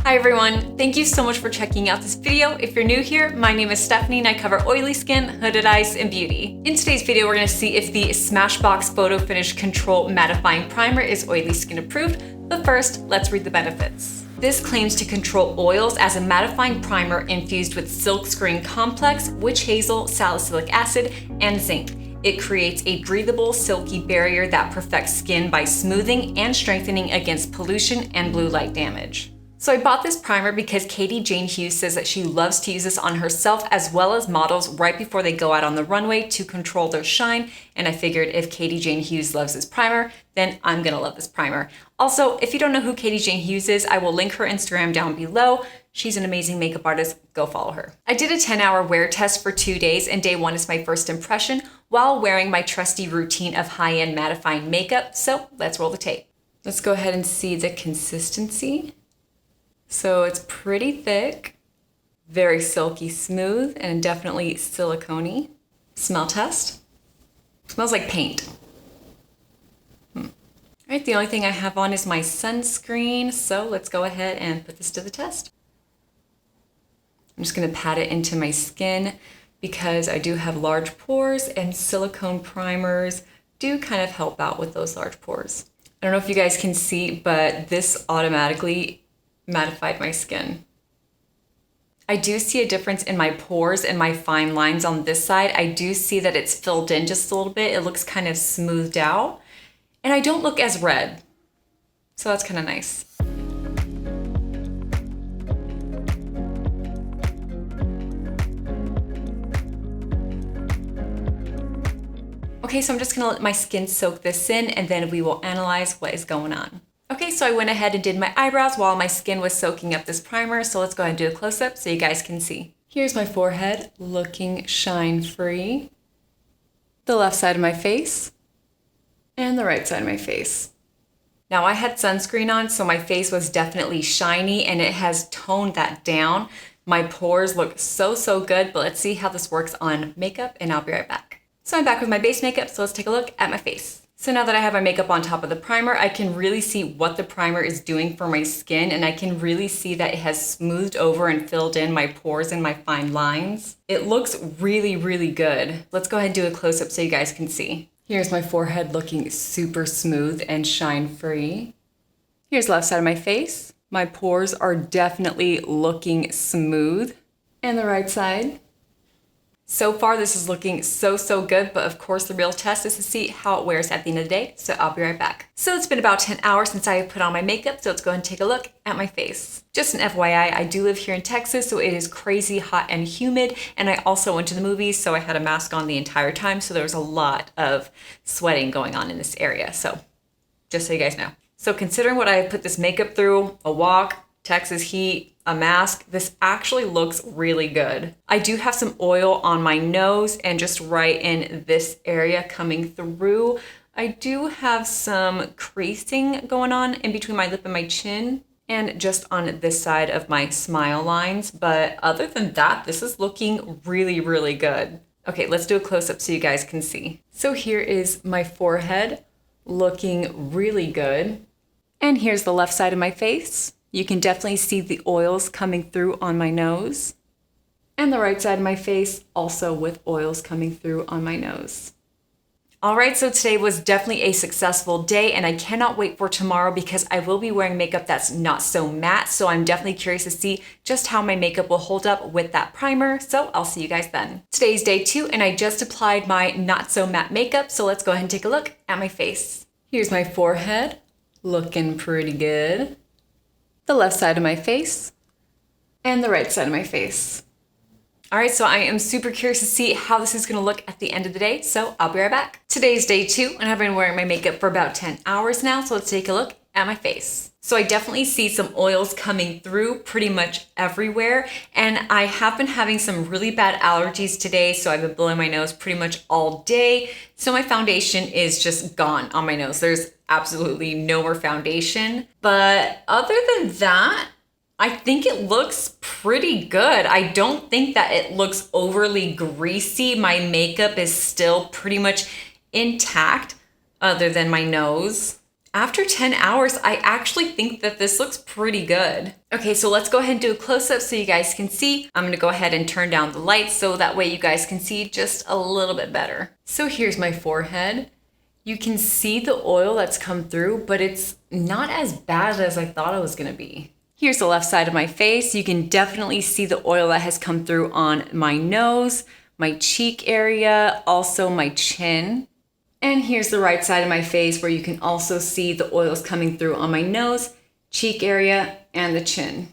Hi everyone, thank you so much for checking out this video. If you're new here, my name is Stephanie and I cover oily skin, hooded eyes, and beauty. In today's video, we're gonna see if the Smashbox Photo Finish Control Mattifying Primer is oily skin approved, but first, let's read the benefits. This claims to control oils as a mattifying primer infused with silkscreen complex, witch hazel, salicylic acid, and zinc. It creates a breathable, silky barrier that perfects skin by smoothing and strengthening against pollution and blue light damage. So I bought this primer because Katie Jane Hughes says that she loves to use this on herself as well as models right before they go out on the runway to control their shine. And I figured if Katie Jane Hughes loves this primer, then I'm gonna love this primer. Also, if you don't know who Katie Jane Hughes is, I will link her Instagram down below. She's an amazing makeup artist, go follow her. I did a 10-hour wear test for 2 days and day 1 is my first impression while wearing my trusty routine of high-end mattifying makeup. So let's roll the tape. Let's go ahead and see the consistency. So it's pretty thick, very silky smooth, and definitely silicone-y. Smell test. Smells like paint. All right, the only thing I have on is my sunscreen, so let's go ahead and put this to the test. I'm just gonna pat it into my skin because I do have large pores and silicone primers do kind of help out with those large pores. I don't know if you guys can see, but this automatically mattified my skin. I do see a difference in my pores and my fine lines on this side. I do see that it's filled in just a little bit. It looks kind of smoothed out and I don't look as red. So that's kind of nice. Okay, so I'm just gonna let my skin soak this in and then we will analyze what is going on. Okay, so I went ahead and did my eyebrows while my skin was soaking up this primer. So let's go ahead and do a close-up so you guys can see. Here's my forehead looking shine-free. The left side of my face and the right side of my face. Now I had sunscreen on, so my face was definitely shiny and it has toned that down. My pores look so good, but let's see how this works on makeup and I'll be right back. So I'm back with my base makeup, so let's take a look at my face. So now that I have my makeup on top of the primer, I can really see what the primer is doing for my skin and I can really see that it has smoothed over and filled in my pores and my fine lines. It looks really good. Let's go ahead and do a close-up so you guys can see. Here's my forehead looking super smooth and shine-free. Here's the left side of my face. My pores are definitely looking smooth. And the right side. So far, this is looking so good, but of course the real test is to see how it wears at the end of the day, so I'll be right back. So it's been about 10 hours since I put on my makeup, so let's go ahead and take a look at my face. Just an FYI, I do live here in Texas, so it is crazy hot and humid, and I also went to the movies, so I had a mask on the entire time, so there was a lot of sweating going on in this area, so just so you guys know. So considering what I put this makeup through, a walk, Texas heat, a mask, this actually looks really good. I do have some oil on my nose and just right in this area coming through. I do have some creasing going on in between my lip and my chin and just on this side of my smile lines. But other than that, this is looking really good. Okay, let's do a close-up so you guys can see. So here is my forehead looking really good. And here's the left side of my face. You can definitely see the oils coming through on my nose. And the right side of my face also with oils coming through on my nose. All right, so today was definitely a successful day and I cannot wait for tomorrow because I will be wearing makeup that's not so matte. So I'm definitely curious to see just how my makeup will hold up with that primer. So I'll see you guys then. Today's day 2 and I just applied my not so matte makeup. So let's go ahead and take a look at my face. Here's my forehead looking pretty good. The left side of my face, and the right side of my face. All right, so I am super curious to see how this is gonna look at the end of the day, so I'll be right back. Today's day 2, and I've been wearing my makeup for about 10 hours now, so let's take a look at my face. So I definitely see some oils coming through pretty much everywhere, and I have been having some really bad allergies today, so I've been blowing my nose pretty much all day, so my foundation is just gone on my nose. There's absolutely no more foundation, but other than that, I think it looks pretty good. I don't think that it looks overly greasy. My makeup is still pretty much intact other than my nose. After 10 hours, I actually think that this looks pretty good. Okay, so let's go ahead and do a close-up so you guys can see. I'm gonna go ahead and turn down the lights so that way you guys can see just a little bit better. So here's my forehead. You can see the oil that's come through, but it's not as bad as I thought it was gonna be. Here's the left side of my face. You can definitely see the oil that has come through on my nose, my cheek area, also my chin. And here's the right side of my face where you can also see the oils coming through on my nose, cheek area, and the chin.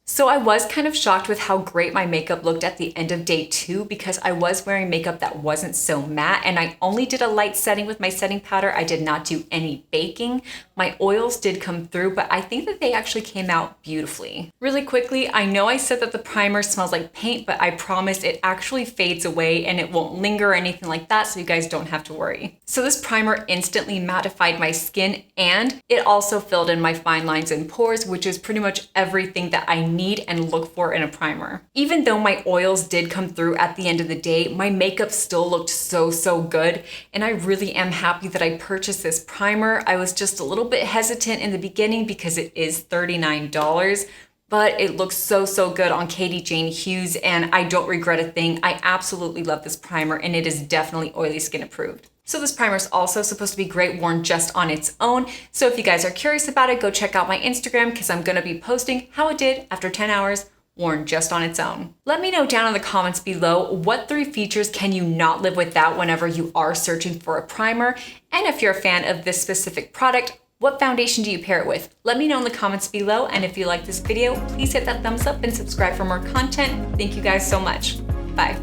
So I was kind of shocked with how great my makeup looked at the end of day 2 because I was wearing makeup that wasn't so matte, and I only did a light setting with my setting powder. I did not do any baking. My oils did come through, but I think that they actually came out beautifully. Really quickly, I know I said that the primer smells like paint, but I promise it actually fades away and it won't linger or anything like that, so you guys don't have to worry. So this primer instantly mattified my skin, and it also filled in my fine lines and pores, which is pretty much everything that I need and look for in a primer. Even though my oils did come through at the end of the day, my makeup still looked so good, and I really am happy that I purchased this primer. I was just a little bit hesitant in the beginning because it is $39, but it looks so good on Katie Jane Hughes, and I don't regret a thing. I absolutely love this primer, and it is definitely oily skin approved. So this primer is also supposed to be great worn just on its own. So if you guys are curious about it, go check out my Instagram because I'm gonna be posting how it did after 10 hours worn just on its own. Let me know down in the comments below what 3 features can you not live without whenever you are searching for a primer. And if you're a fan of this specific product, what foundation do you pair it with? Let me know in the comments below. And if you like this video, please hit that thumbs up and subscribe for more content. Thank you guys so much. Bye.